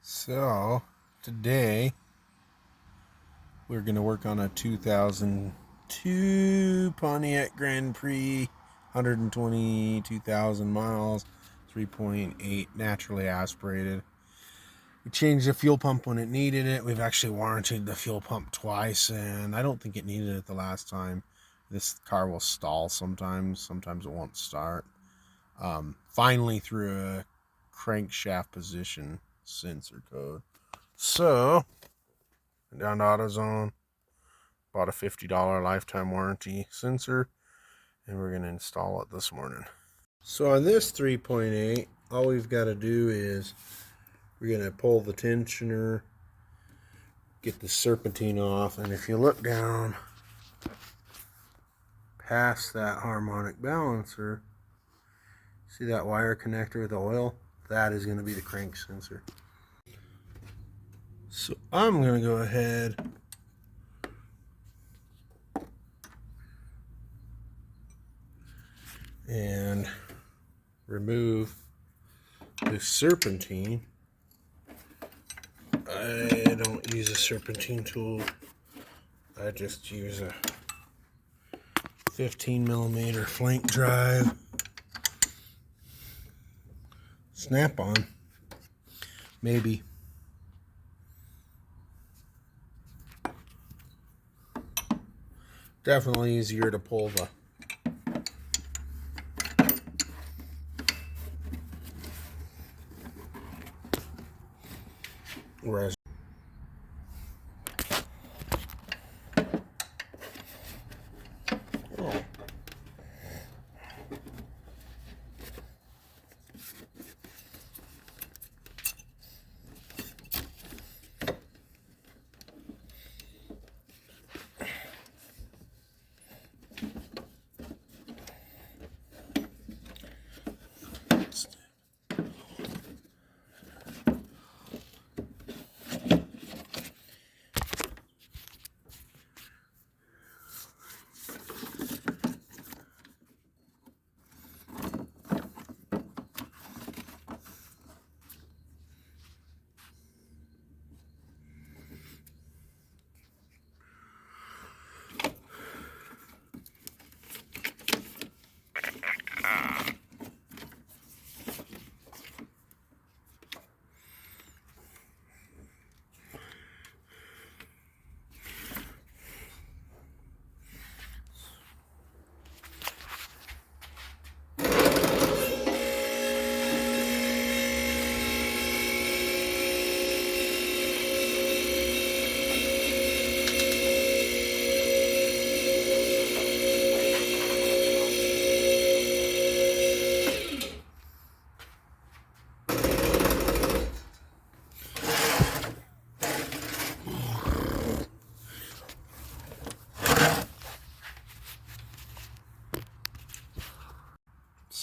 So, today we're going to work on a 2002 Pontiac Grand Prix, 122,000 miles, 3.8 naturally aspirated. We changed the fuel pump when it needed it. We've actually warranted the fuel pump twice, and I don't think it needed it the last time. This car will stall sometimes it won't start. Finally through a crankshaft position sensor code. So, down to AutoZone, bought a $50 lifetime warranty sensor, and we're going to install it this morning. So on this 3.8, all we've got to do is we're going to pull the tensioner, get the serpentine off, and if you look down past that harmonic balancer, see that wire connector with the oil? That is going to be the crank sensor. So I'm going to go ahead and remove this serpentine. I don't use a serpentine tool. I just use a 15mm flank drive. Snap-on, maybe. Definitely easier to pull the whereas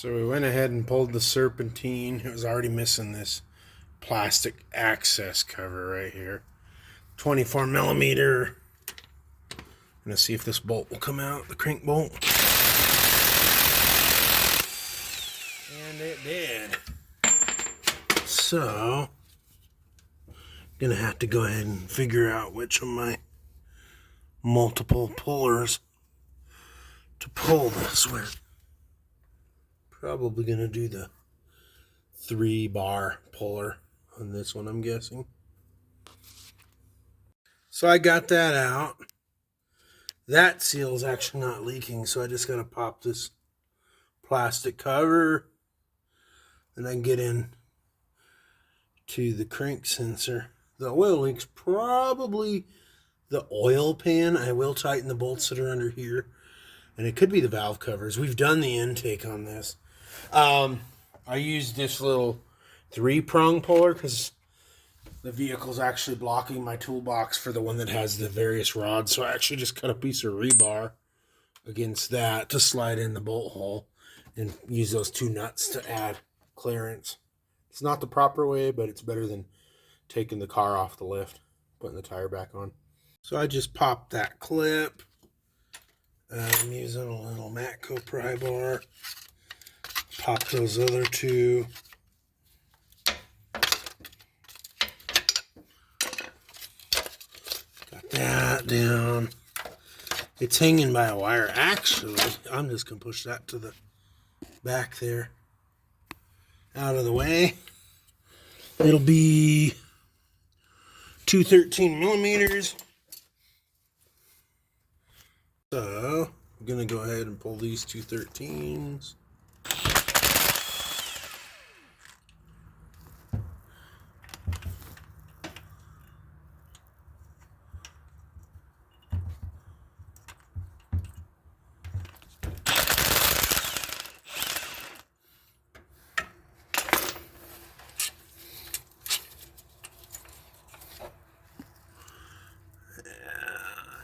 So we went ahead and pulled the serpentine. It was already missing this plastic access cover right here. 24mm. I'm going to see if this bolt will come out, the crank bolt. And it did. So, going to have to go ahead and figure out which of my multiple pullers to pull this with. Probably going to do the 3-bar puller on this one, I'm guessing. So I got that out. That seal is actually not leaking, so I just got to pop this plastic cover, and I can get in to the crank sensor. The oil leak's probably the oil pan. I will tighten the bolts that are under here, and it could be the valve covers. We've done the intake on this. I used this little 3-prong puller because the vehicle's actually blocking my toolbox for the one that has the various rods. So I actually just cut a piece of rebar against that to slide in the bolt hole and use those 2 nuts to add clearance. It's not the proper way, but it's better than taking the car off the lift, putting the tire back on. So I just popped that clip. I'm using a little Matco pry bar. Pop those other 2. that down. It's hanging by a wire. Actually, I'm just going to push that to the back there. Out of the way. It'll be 213 millimeters. So, I'm going to go ahead and pull these 213s.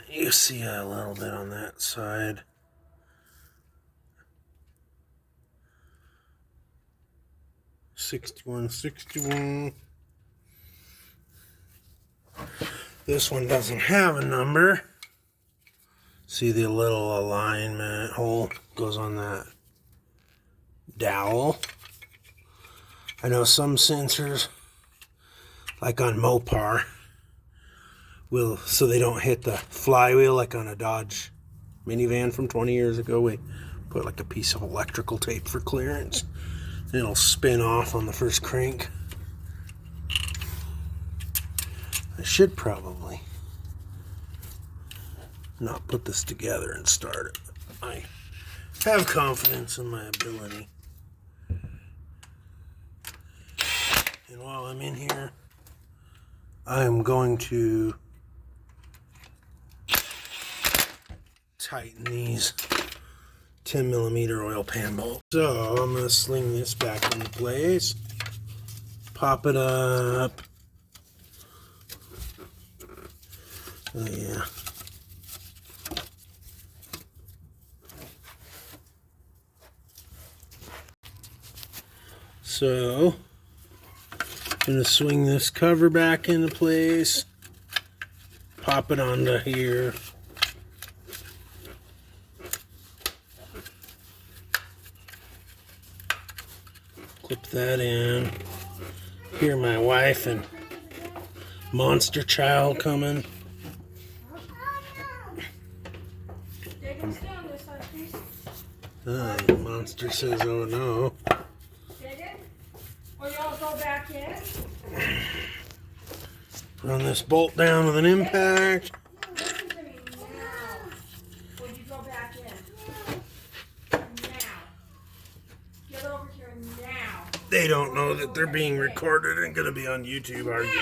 You see a little bit on that side. $61.61. This one doesn't have a number. See the little alignment hole goes on that dowel. I know some sensors, like on Mopar, will, so they don't hit the flywheel like on a Dodge minivan from 20 years ago. We put like a piece of electrical tape for clearance. And it'll spin off on the first crank. I should probably not put this together and start it. I have confidence in my ability. And while I'm in here, I'm going to tighten these 10 millimeter oil pan bolts. So I'm going to sling this back into place, pop it up. Oh yeah. So I'm going to swing this cover back into place, pop it onto here. Clip that in. Hear my wife and monster child coming. The monster says, "Oh no." Run this bolt down with an impact. They don't know that they're being recorded and going to be on YouTube, are you?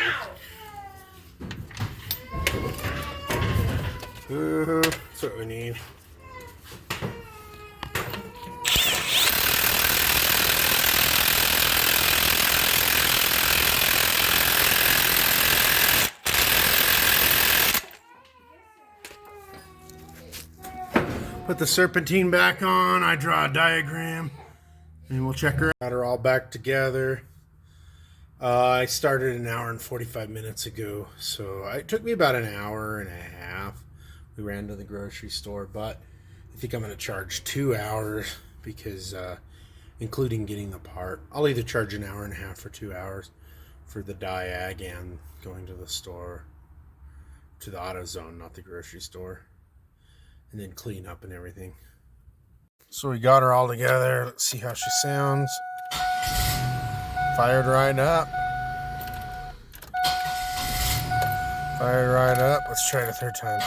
That's what we need. Put the serpentine back on. I draw a diagram. And we'll check her out. Got her all back together. I started an hour and 45 minutes ago, so it took me about an hour and a half. We ran to the grocery store, but I think I'm going to charge 2 hours because, including getting the part, I'll either charge an hour and a half for 2 hours for the diag and going to the store, to the AutoZone, not the grocery store, and then clean up and everything. So we got her all together. Let's see how she sounds. Fired right up. Fired right up. Let's try it a third time.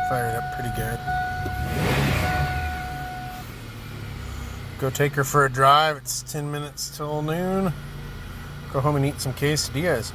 Fired up pretty good. Go take her for a drive. It's 10 minutes till noon. Go home and eat some quesadillas.